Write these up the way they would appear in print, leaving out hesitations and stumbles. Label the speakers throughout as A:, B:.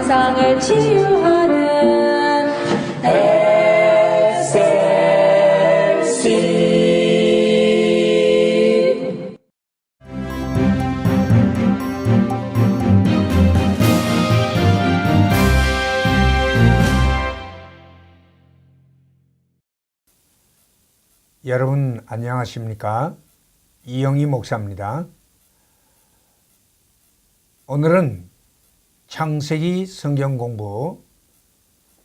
A: 세상을 치유하는 SLC.
B: 여러분 안녕하십니까? 이영희 목사입니다. 오늘은 창세기 성경 공부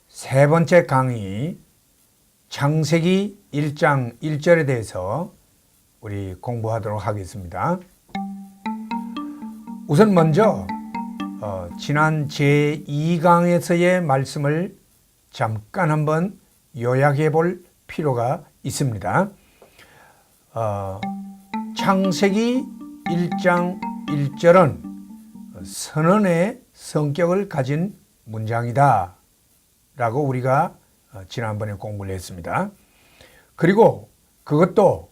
B: 세 번째 강의 창세기 1장 1절에 대해서 우리 공부하도록 하겠습니다. 우선 먼저 지난 제2강에서의 말씀을 잠깐 한번 요약해 볼 필요가 있습니다. 창세기 1장 1절은 선언의 성격을 가진 문장이다 라고 우리가 지난번에 공부를 했습니다. 그리고 그것도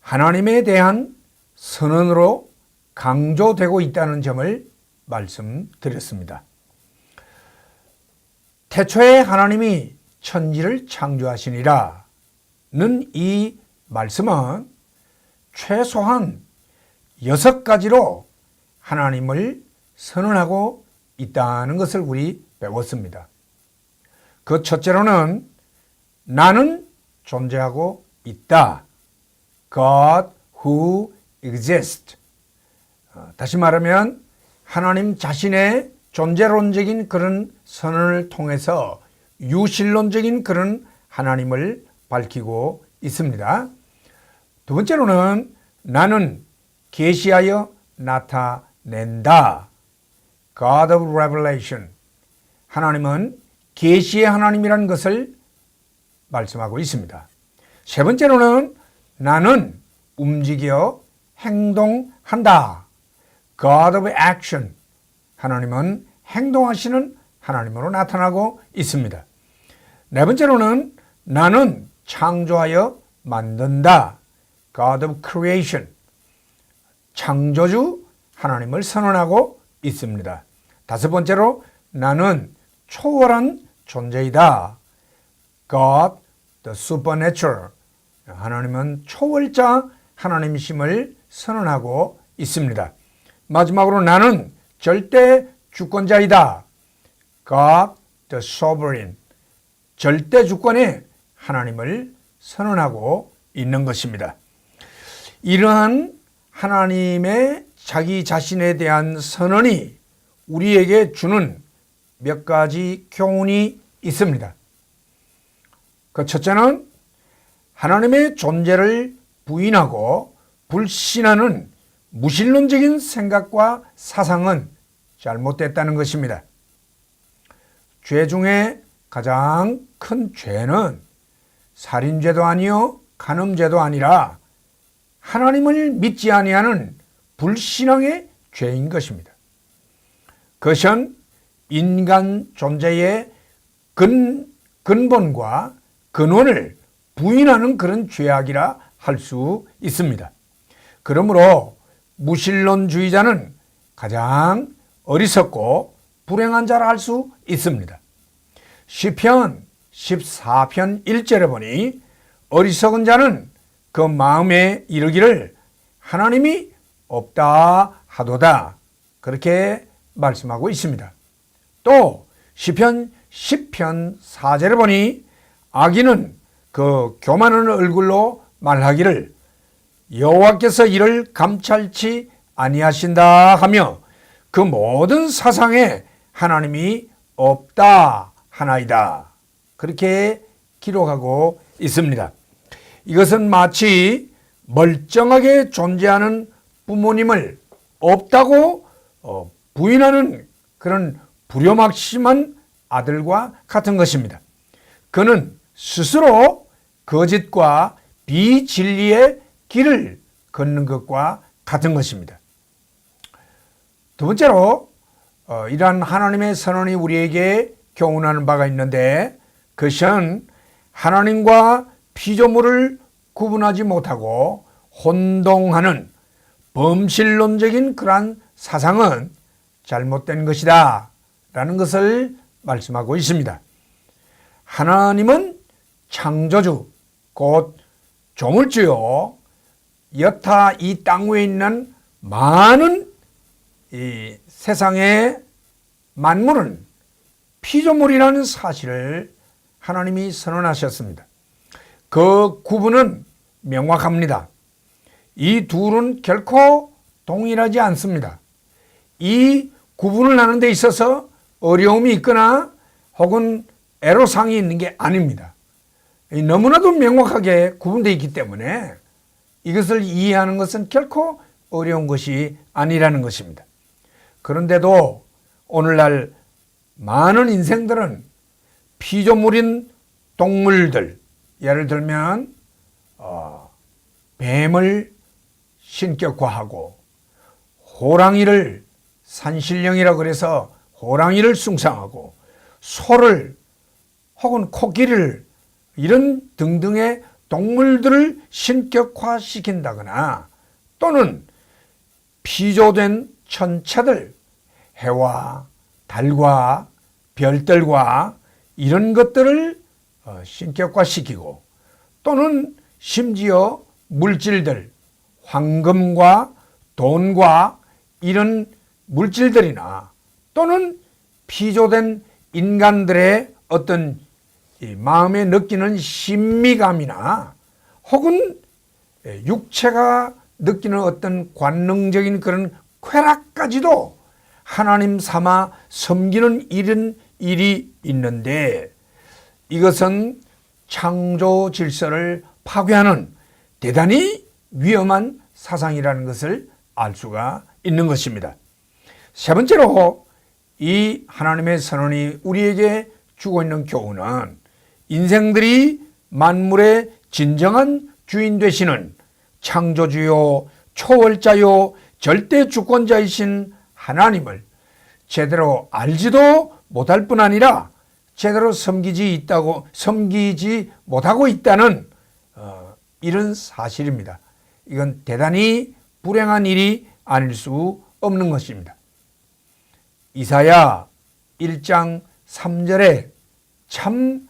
B: 하나님에 대한 선언으로 강조되고 있다는 점을 말씀드렸습니다. 태초에 하나님이 천지를 창조하시니라 는 이 말씀은 최소한 6가지로 하나님을 선언하고 있다는 것을 우리 배웠습니다. 그 첫째로는 나는 존재하고 있다. God who exists. 다시 말하면 하나님 자신의 존재론적인 그런 선언을 통해서 유실론적인 그런 하나님을 밝히고 있습니다. 두 번째로는 나는 계시하여 나타낸다. God of Revelation. 하나님은 계시의 하나님이라는 것을 말씀하고 있습니다. 세 번째로는 나는 움직여 행동한다. God of Action. 하나님은 행동하시는 하나님으로 나타나고 있습니다. 네 번째로는 나는 창조하여 만든다. God of Creation. 창조주 하나님을 선언하고 있습니다. 다섯 번째로 나는 초월한 존재이다. God the Supernatural. 하나님은 초월자 하나님이심을 선언하고 있습니다. 마지막으로 나는 절대 주권자이다. God the Sovereign. 절대 주권의 하나님을 선언하고 있는 것입니다. 이러한 하나님의 자기 자신에 대한 선언이 우리에게 주는 몇 가지 교훈이 있습니다. 그 첫째는 하나님의 존재를 부인하고 불신하는 무신론적인 생각과 사상은 잘못됐다는 것입니다. 죄 중에 가장 큰 죄는 살인죄도 아니요 간음죄도 아니라 하나님을 믿지 아니하는 불신앙의 죄인 것입니다. 그것은 인간 존재의 근본과 근원을 부인하는 그런 죄악이라 할 수 있습니다. 그러므로 무신론주의자는 가장 어리석고 불행한 자라 할 수 있습니다. 시편 14편 1절에 보니 어리석은 자는 그 마음에 이르기를 하나님이 없다 하도다. 그렇게 말씀하고 있습니다. 또 시편 10편 4절에 보니 악인은 그 교만한 얼굴로 말하기를 여호와께서 이를 감찰치 아니하신다 하며 그 모든 사상에 하나님이 없다 하나이다. 그렇게 기록하고 있습니다. 이것은 마치 멀쩡하게 존재하는 부모님을 없다고 부인하는 그런 불효막심한 아들과 같은 것입니다. 그는 스스로 거짓과 비진리의 길을 걷는 것과 같은 것입니다. 두 번째로 이러한 하나님의 선언이 우리에게 교훈하는 바가 있는데 그것은 하나님과 피조물을 구분하지 못하고 혼동하는 범실론적인 그러한 사상은 잘못된 것이다 라는 것을 말씀하고 있습니다. 하나님은 창조주, 곧 조물주요, 여타 이 땅 위에 있는 많은 이 세상의 만물은 피조물이라는 사실을 하나님이 선언하셨습니다. 그 구분은 명확합니다. 이 둘은 결코 동일하지 않습니다. 이 구분을 하는 데 있어서 어려움이 있거나 혹은 애로사항이 있는 게 아닙니다. 너무나도 명확하게 구분되어 있기 때문에 이것을 이해하는 것은 결코 어려운 것이 아니라는 것입니다. 그런데도 오늘날 많은 인생들은 피조물인 동물들, 예를 들면 뱀을 신격화하고 호랑이를 산신령이라고 그래서 호랑이를 숭상하고 소를 혹은 코끼리를 이런 등등의 동물들을 신격화시킨다거나 또는 피조된 천체들, 해와 달과 별들과 이런 것들을 신격화시키고 또는 심지어 물질들, 황금과 돈과 이런 물질들이나 또는 피조된 인간들의 어떤 이 마음에 느끼는 신미감이나 혹은 육체가 느끼는 어떤 관능적인 그런 쾌락까지도 하나님 삼아 섬기는 이런 일이 있는데 이것은 창조 질서를 파괴하는 대단히 위험한 사상이라는 것을 알 수가 있는 것입니다. 세 번째로 이 하나님의 선언이 우리에게 주고 있는 교훈은 인생들이 만물의 진정한 주인 되시는 창조주요 초월자요 절대 주권자이신 하나님을 제대로 알지도 못할 뿐 아니라 제대로 섬기지 못하고 있다는 이런 사실입니다. 이건 대단히 불행한 일이 아닐 수 없는 것입니다. 이사야 1장 3절에 참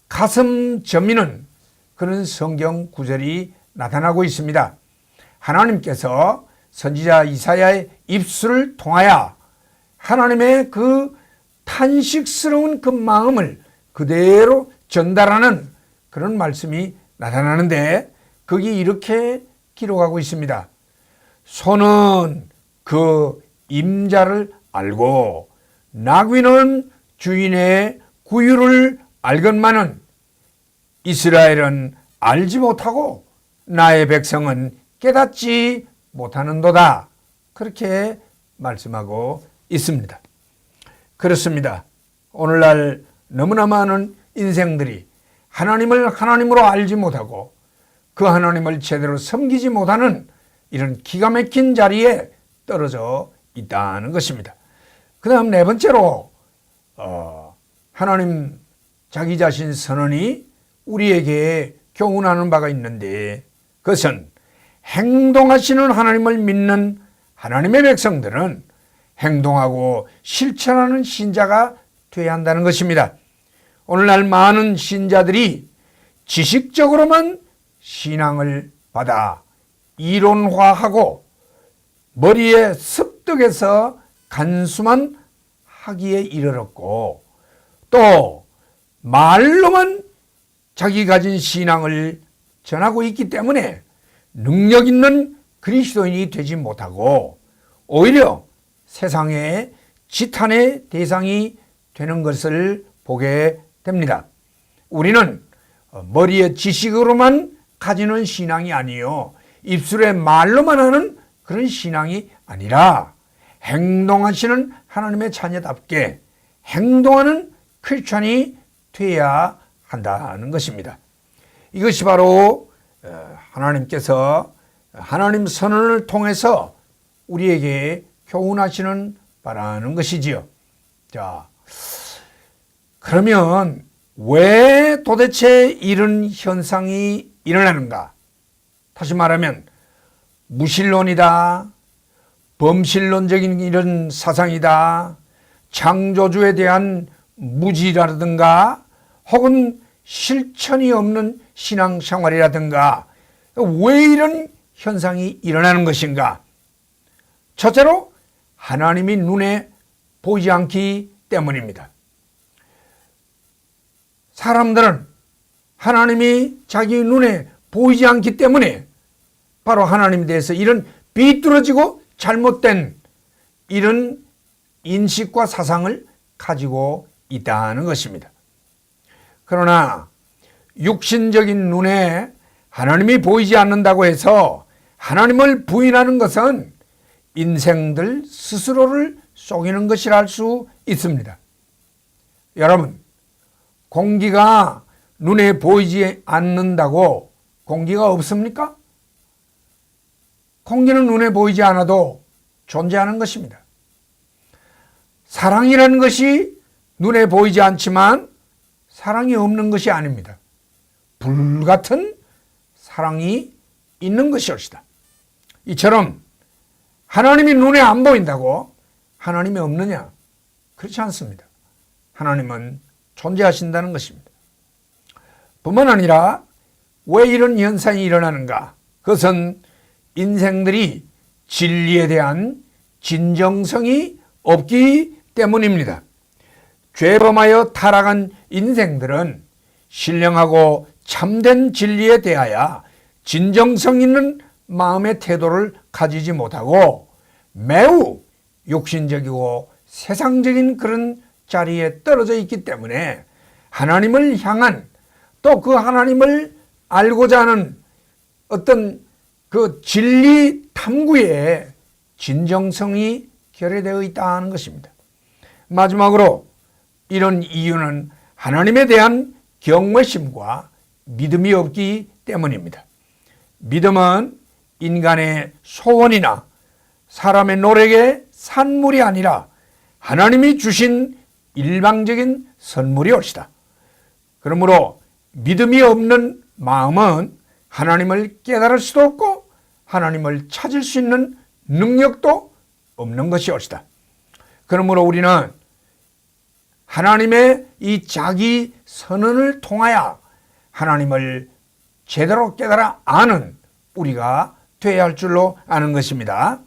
B: 가슴 저미는 그런 성경 구절이 나타나고 있습니다. 하나님께서 선지자 이사야의 입술을 통하여 하나님의 그 탄식스러운 그 마음을 그대로 전달하는 그런 말씀이 나타나는데 거기 이렇게 기록하고 있습니다. 소는 그 임자를 알고 나귀는 주인의 구유를 알건만은 이스라엘은 알지 못하고 나의 백성은 깨닫지 못하는도다. 그렇게 말씀하고 있습니다. 그렇습니다. 오늘날 너무나 많은 인생들이 하나님을 하나님으로 알지 못하고 그 하나님을 제대로 섬기지 못하는 이런 기가 막힌 자리에 떨어져 있다는 것입니다. 그 다음 네 번째로 하나님 자기 자신 선언이 우리에게 교훈하는 바가 있는데 그것은 행동하시는 하나님을 믿는 하나님의 백성들은 행동하고 실천하는 신자가 되어야 한다는 것입니다. 오늘날 많은 신자들이 지식적으로만 신앙을 받아 이론화하고 머리에 습득해서 간수만 하기에 이르렀고 또 말로만 자기 가진 신앙을 전하고 있기 때문에 능력 있는 그리스도인이 되지 못하고 오히려 세상의 지탄의 대상이 되는 것을 보게 됩니다. 우리는 머리에 지식으로만 가지는 신앙이 아니요 입술에 말로만 하는 그런 신앙이 아니라 행동하시는 하나님의 자녀답게 행동하는 크리스찬이 되어야 한다는 것입니다. 이것이 바로 하나님께서 하나님 선언을 통해서 우리에게 교훈하시는 바라는 것이지요. 자, 그러면 왜 도대체 이런 현상이 일어나는가? 다시 말하면 무신론이다, 범신론적인 이런 사상이다, 창조주에 대한 무지라든가 혹은 실천이 없는 신앙생활이라든가 왜 이런 현상이 일어나는 것인가? 첫째로 하나님이 눈에 보이지 않기 때문입니다. 사람들은 하나님이 자기 눈에 보이지 않기 때문에 바로 하나님에 대해서 이런 비뚤어지고 잘못된 이런 인식과 사상을 가지고 있다는 것입니다. 그러나 육신적인 눈에 하나님이 보이지 않는다고 해서 하나님을 부인하는 것은 인생들 스스로를 속이는 것이라 할 수 있습니다. 여러분, 공기가 눈에 보이지 않는다고 공기가 없습니까? 공기는 눈에 보이지 않아도 존재하는 것입니다. 사랑이라는 것이 눈에 보이지 않지만 사랑이 없는 것이 아닙니다. 불같은 사랑이 있는 것이옵시다. 이처럼 하나님이 눈에 안 보인다고 하나님이 없느냐? 그렇지 않습니다. 하나님은 존재하신다는 것입니다. 뿐만 아니라 왜 이런 현상이 일어나는가? 그것은 인생들이 진리에 대한 진정성이 없기 때문입니다. 죄범하여 타락한 인생들은 신령하고 참된 진리에 대하여 진정성 있는 마음의 태도를 가지지 못하고 매우 욕심적이고 세상적인 그런 자리에 떨어져 있기 때문에 하나님을 향한 또 그 하나님을 알고자 하는 어떤 그 진리 탐구에 진정성이 결여되어 있다는 것입니다. 마지막으로 이런 이유는 하나님에 대한 경외심과 믿음이 없기 때문입니다. 믿음은 인간의 소원이나 사람의 노력의 산물이 아니라 하나님이 주신 일방적인 선물이옵시다. 그러므로 믿음이 없는 마음은 하나님을 깨달을 수도 없고 하나님을 찾을 수 있는 능력도 없는 것이옵시다. 그러므로 우리는 하나님의 이 자기 선언을 통하여 하나님을 제대로 깨달아 아는 우리가 되어야 할 줄로 아는 것입니다.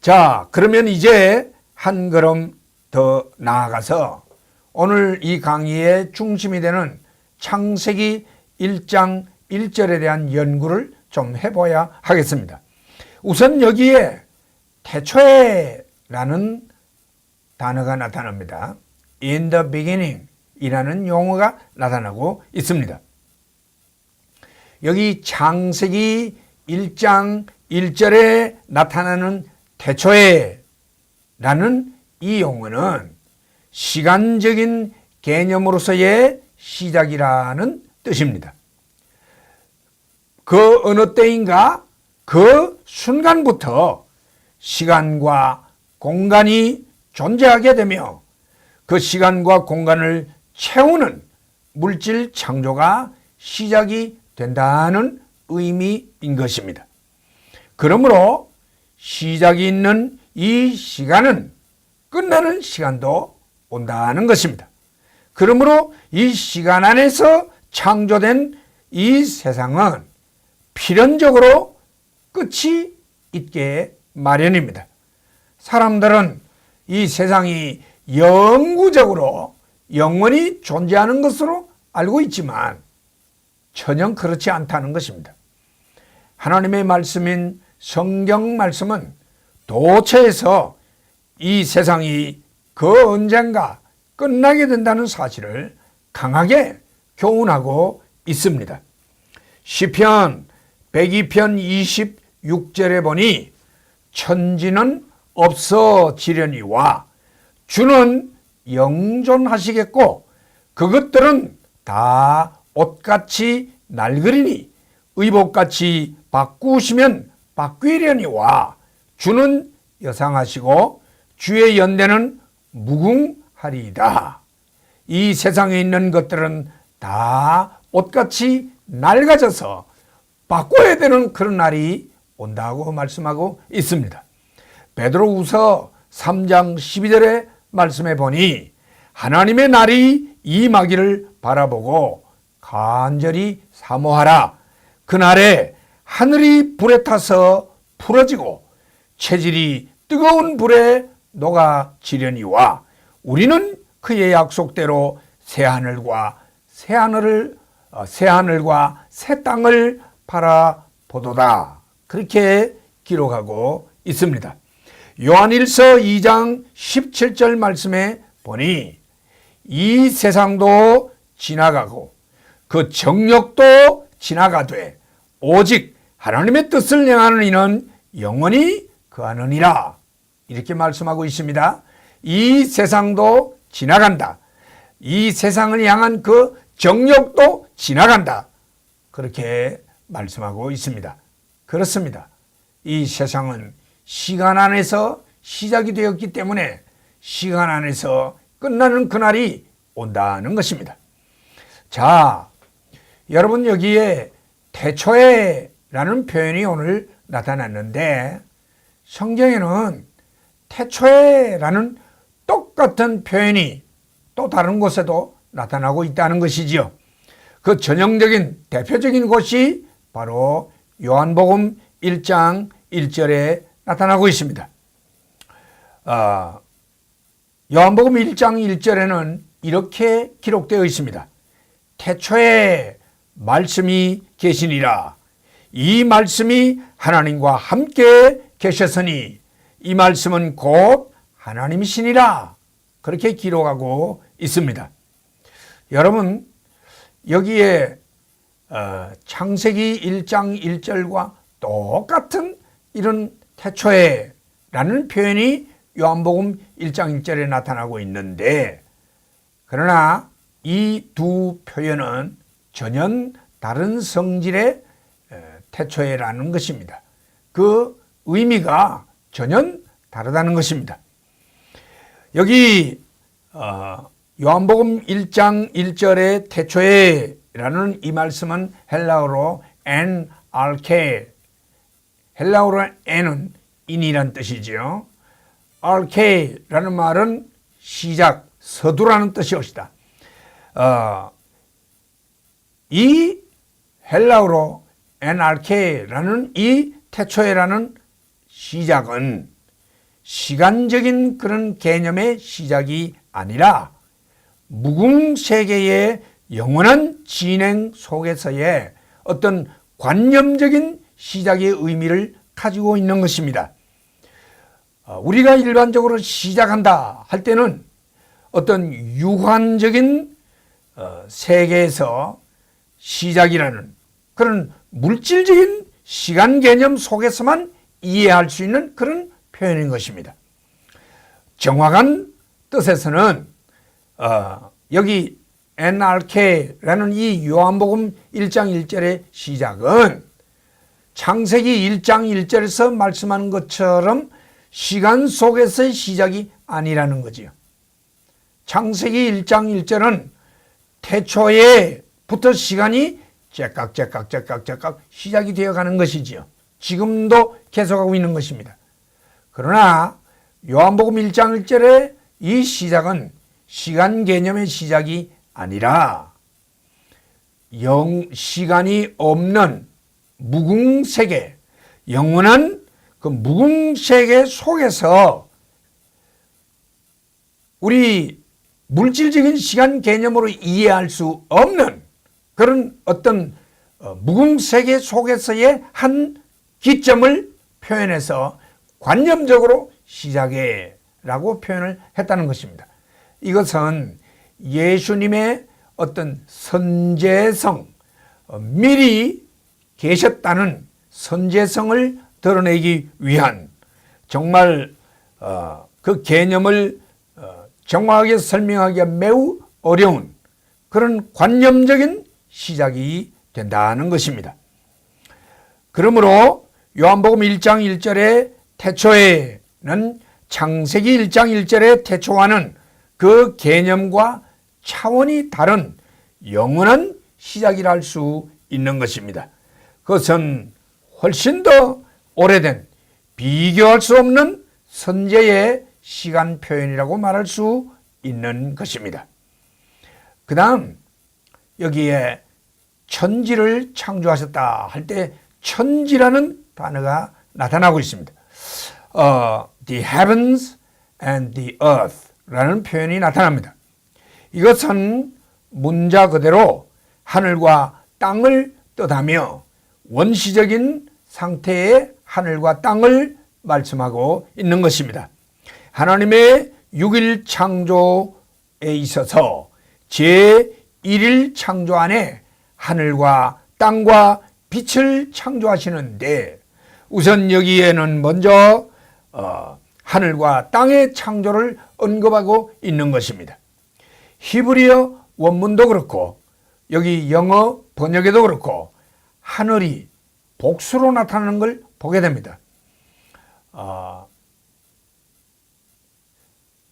B: 자, 그러면 이제 한 걸음 더 나아가서 오늘 이 강의의 중심이 되는 창세기 1장 1절에 대한 연구를 좀 해봐야 하겠습니다. 우선 여기에 태초에라는 단어가 나타납니다. In the beginning 이라는 용어가 나타나고 있습니다. 여기 창세기 1장 1절에 나타나는 태초에 라는 이 용어는 시간적인 개념으로서의 시작이라는 뜻입니다. 그 어느 때인가 그 순간부터 시간과 공간이 존재하게 되며 그 시간과 공간을 채우는 물질 창조가 시작이 된다는 의미인 것입니다. 그러므로 시작이 있는 이 시간은 끝나는 시간도 온다는 것입니다. 그러므로 이 시간 안에서 창조된 이 세상은 필연적으로 끝이 있게 마련입니다. 사람들은 이 세상이 영구적으로 영원히 존재하는 것으로 알고 있지만 전혀 그렇지 않다는 것입니다. 하나님의 말씀인 성경 말씀은 도처에서 이 세상이 그 언젠가 끝나게 된다는 사실을 강하게 교훈하고 있습니다. 시편 102편 26절에 보니 천지는 없어지려니와 주는 영존하시겠고 그것들은 다 옷같이 낡으리니 의복같이 바꾸시면 바뀌려니와 주는 여상하시고 주의 연대는 무궁하리이다. 이 세상에 있는 것들은 다 옷같이 낡아져서 바꿔야 되는 그런 날이 온다고 말씀하고 있습니다. 베드로후서 3장 12절에 말씀해 보니 하나님의 날이 임하기를 바라보고 간절히 사모하라. 그날에 하늘이 불에 타서 풀어지고 체질이 뜨거운 불에 녹아지려니와 우리는 그의 약속대로 새하늘과 새 땅을 바라보도다. 그렇게 기록하고 있습니다. 요한일서 2장 17절 말씀에 보니 이 세상도 지나가고 그 정욕도 지나가되 오직 하나님의 뜻을 행하는 이는 영원히 거하느니라. 이렇게 말씀하고 있습니다. 이 세상도 지나간다. 이 세상을 향한 그 정욕도 지나간다. 그렇게 말씀하고 있습니다. 그렇습니다. 이 세상은 시간 안에서 시작이 되었기 때문에 시간 안에서 끝나는 그날이 온다는 것입니다. 자, 여러분 여기에 태초에라는 표현이 오늘 나타났는데 성경에는 태초에라는 똑같은 표현이 또 다른 곳에도 나타나고 있다는 것이지요. 그 전형적인 대표적인 곳이 바로 요한복음 1장 1절에 나타나고 있습니다. 요한복음 1장 1절에는 이렇게 기록되어 있습니다. 태초에 말씀이 계시니라. 이 말씀이 하나님과 함께 계셨으니 이 말씀은 곧 하나님이시니라. 그렇게 기록하고 있습니다. 여러분 여기에 창세기 1장 1절과 똑같은 이런 태초에라는 표현이 요한복음 1장 1절에 나타나고 있는데 그러나 이 두 표현은 전혀 다른 성질의 태초에라는 것입니다. 그 의미가 전혀 다르다는 것입니다. 여기 요한복음 1장 1절의 태초에라는 이 말씀은 헬라어로 en arche, 헬라어로 en은 인이란 뜻이지요. arche라는 말은 시작, 서두라는 뜻이옵니다. 이 헬라어로 en arche라는 이 태초에라는 시작은 시간적인 그런 개념의 시작이 아니라 무궁세계의 영원한 진행 속에서의 어떤 관념적인 시작의 의미를 가지고 있는 것입니다. 우리가 일반적으로 시작한다 할 때는 어떤 유관적인 세계에서 시작이라는 그런 물질적인 시간 개념 속에서만 이해할 수 있는 그런 표현인 것입니다. 정확한 뜻에서는 여기 NRK-라는 이 요한복음 1장 1절의 시작은 창세기 1장 1절에서 말씀하는 것처럼 시간 속에서의 시작이 아니라는 거지요. 창세기 1장 1절은 태초에부터 시간이 째깍 시작이 되어가는 것이지요. 지금도 계속하고 있는 것입니다. 그러나 요한복음 1장 1절의 이 시작은 시간 개념의 시작이 아니라 시간이 없는 무궁세계, 영원한 그 무궁세계 속에서 우리 물질적인 시간 개념으로 이해할 수 없는 그런 어떤 무궁세계 속에서의 한 기점을 표현해서 관념적으로 시작해라고 표현을 했다는 것입니다. 이것은 예수님의 어떤 선제성, 미리 계셨다는 선제성을 드러내기 위한 정말 그 개념을 정확하게 설명하기가 매우 어려운 그런 관념적인 시작이 된다는 것입니다. 그러므로 요한복음 1장 1절의 태초에는 창세기 1장 1절의 태초와는 그 개념과 차원이 다른 영원한 시작이라 할 수 있는 것입니다. 그것은 훨씬 더 오래된 비교할 수 없는 선제의 시간 표현이라고 말할 수 있는 것입니다. 그 다음 여기에 천지를 창조하셨다 할 때 천지라는 단어가 나타나고 있습니다. The heavens and the earth 라는 표현이 나타납니다. 이것은 문자 그대로 하늘과 땅을 뜻하며 원시적인 상태의 하늘과 땅을 말씀하고 있는 것입니다. 하나님의 6일 창조에 있어서 제1일 창조 안에 하늘과 땅과 빛을 창조하시는데 우선 여기에는 먼저 하늘과 땅의 창조를 언급하고 있는 것입니다. 히브리어 원문도 그렇고 여기 영어 번역에도 그렇고 하늘이 복수로 나타나는 걸 보게 됩니다.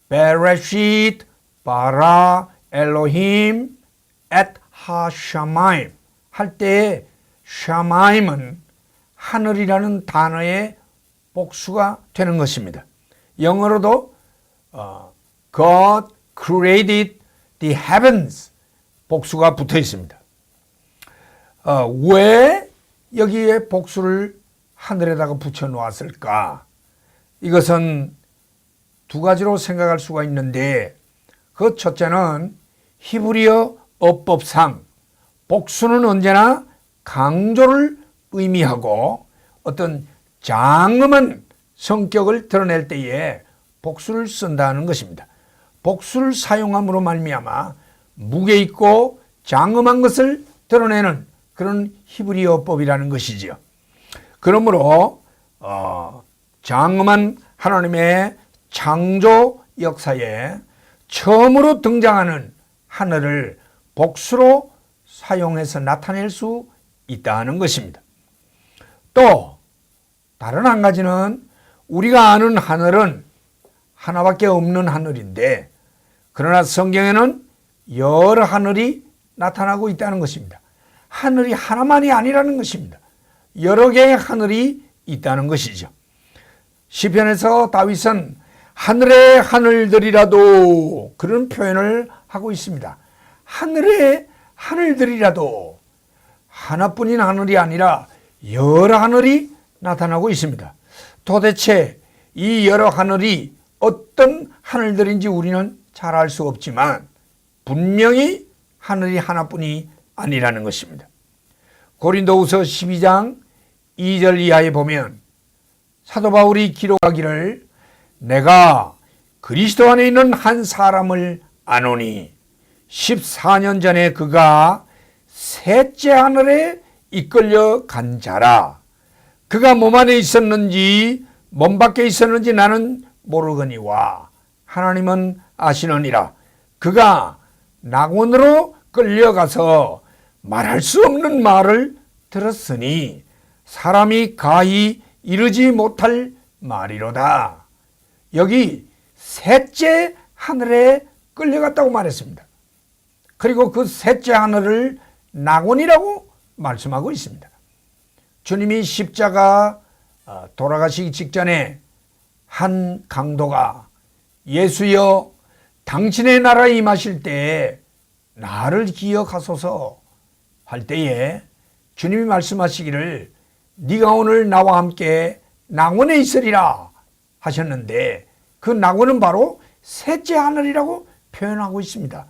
B: 베레쉿 바라 엘로힘 앳 하샤마임 할 때에 샤마임은 하늘이라는 단어의 복수가 되는 것입니다. 영어로도 God created the heavens 복수가 붙어 있습니다. 왜 여기에 복수를 하늘에다가 붙여 놓았을까? 이것은 두 가지로 생각할 수가 있는데 그 첫째는 히브리어 어법상 복수는 언제나 강조를 의미하고 어떤 장엄한 성격을 드러낼 때에 복수를 쓴다는 것입니다. 복수를 사용함으로 말미암아 무게 있고 장엄한 것을 드러내는 그런 히브리어법이라는 것이지요. 그러므로 장엄한 하나님의 창조 역사에 처음으로 등장하는 하늘을 복수로 사용해서 나타낼 수 있다는 것입니다. 또 다른 한 가지는 우리가 아는 하늘은 하나밖에 없는 하늘인데 그러나 성경에는 여러 하늘이 나타나고 있다는 것입니다. 하늘이 하나만이 아니라는 것입니다. 여러 개의 하늘이 있다는 것이죠. 시편에서 다윗은 하늘의 하늘들이라도 그런 표현을 하고 있습니다. 하늘의 하늘들이라도 하나뿐인 하늘이 아니라 여러 하늘이 나타나고 있습니다. 도대체 이 여러 하늘이 어떤 하늘들인지 우리는 잘 알 수 없지만 분명히 하늘이 하나뿐이 아니라는 것입니다. 고린도후서 12장 2절 이하에 보면 사도 바울이 기록하기를 내가 그리스도 안에 있는 한 사람을 아노니 14년 전에 그가 셋째 하늘에 이끌려 간 자라. 그가 몸 안에 있었는지 몸 밖에 있었는지 나는 모르거니와 하나님은 아시느니라. 그가 낙원으로 끌려가서 말할 수 없는 말을 들었으니 사람이 가히 이르지 못할 말이로다. 여기 셋째 하늘에 끌려갔다고 말했습니다. 그리고 그 셋째 하늘을 낙원이라고 말씀하고 있습니다. 주님이 십자가 돌아가시기 직전에 한 강도가 예수여 당신의 나라에 임하실 때에 나를 기억하소서 할 때에 주님이 말씀하시기를 네가 오늘 나와 함께 낙원에 있으리라 하셨는데 그 낙원은 바로 셋째 하늘이라고 표현하고 있습니다.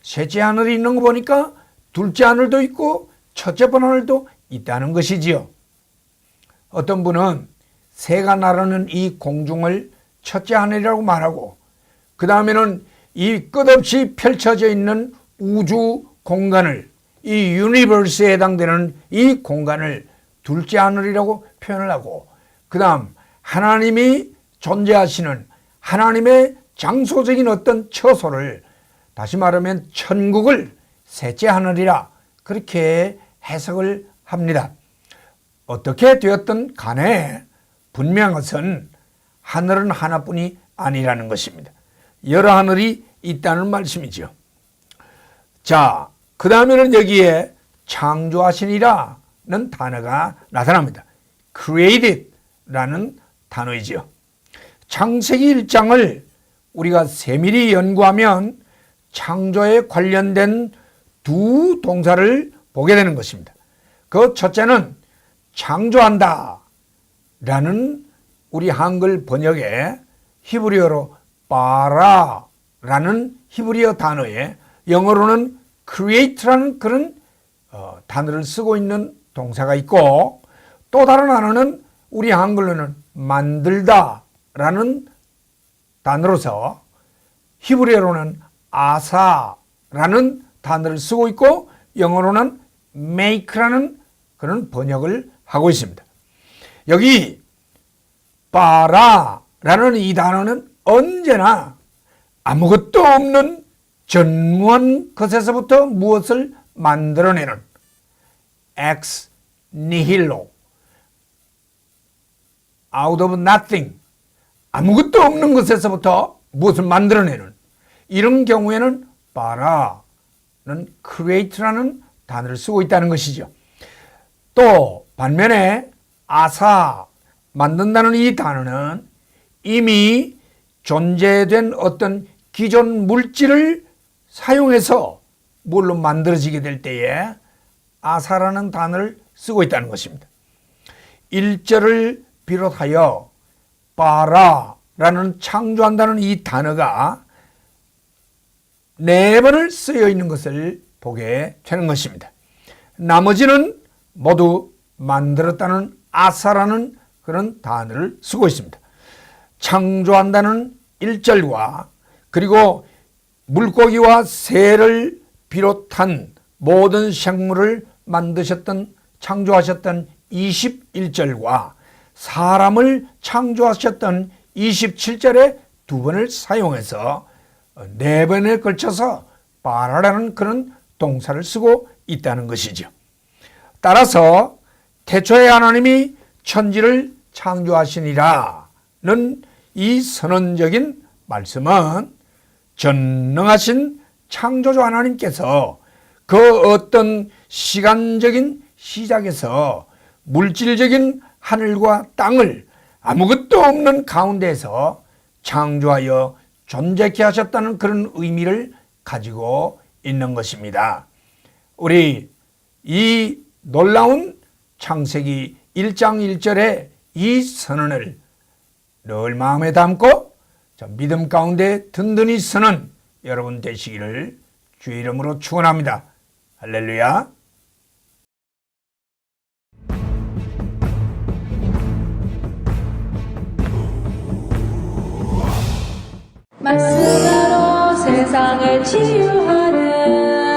B: 셋째 하늘이 있는 거 보니까 둘째 하늘도 있고 첫째 번 하늘도 있다는 것이지요. 어떤 분은 새가 나르는 이 공중을 첫째 하늘이라고 말하고 그 다음에는 이 끝없이 펼쳐져 있는 우주 공간을 이 유니버스에 해당되는 이 공간을 둘째 하늘이라고 표현을 하고 그 다음 하나님이 존재하시는 하나님의 장소적인 어떤 처소를 다시 말하면 천국을 셋째 하늘이라 그렇게 해석을 합니다. 어떻게 되었든 간에 분명한 것은 하늘은 하나뿐이 아니라는 것입니다. 여러 하늘이 있다는 말씀이죠. 자, 그 다음에는 여기에 창조하시니라는 단어가 나타납니다. created 라는 단어이죠. 창세기 1장을 우리가 세밀히 연구하면 창조에 관련된 두 동사를 보게 되는 것입니다. 그 첫째는 창조한다 라는 우리 한글 번역에 히브리어로 바라라는 히브리어 단어에 영어로는 create라는 그런 단어를 쓰고 있는 동사가 있고, 또 다른 하나는 우리 한글로는 만들다라는 단어로서 히브리어로는 아사라는 단어를 쓰고 있고, 영어로는 make라는 그런 번역을 하고 있습니다. 여기 바라라는 이 단어는 언제나 아무것도 없는 전무한 것에서부터 무엇을 만들어내는 ex nihilo, out of nothing, 아무것도 없는 것에서부터 무엇을 만들어내는, 이런 경우에는 바라는 create라는 단어를 쓰고 있다는 것이죠. 또 반면에 아사, 만든다는 이 단어는 이미 존재된 어떤 기존 물질을 사용해서 뭘로 만들어지게 될 때에 아사라는 단어를 쓰고 있다는 것입니다. 1절을 비롯하여 바라라는 창조한다는 이 단어가 4번을 쓰여 있는 것을 보게 되는 것입니다. 나머지는 모두 만들었다는 아사라는 그런 단어를 쓰고 있습니다. 창조한다는 1절과 그리고 물고기와 새를 비롯한 모든 생물을 만드셨던, 창조하셨던 21절과 사람을 창조하셨던 27절에 2번을 사용해서 4번에 걸쳐서 바라라는 그런 동사를 쓰고 있다는 것이죠. 따라서 태초에 하나님이 천지를 창조하시니라는 이 선언적인 말씀은 전능하신 창조주 하나님께서 그 어떤 시간적인 시작에서 물질적인 하늘과 땅을 아무것도 없는 가운데에서 창조하여 존재케 하셨다는 그런 의미를 가지고 있는 것입니다. 우리 이 놀라운 창세기 1장 1절의 이 선언을 늘 마음에 담고 믿음 가운데 든든히 서는 여러분 되시기를 주의 이름으로 축원합니다. 할렐루야.
A: 말씀으로 세상을 치유하는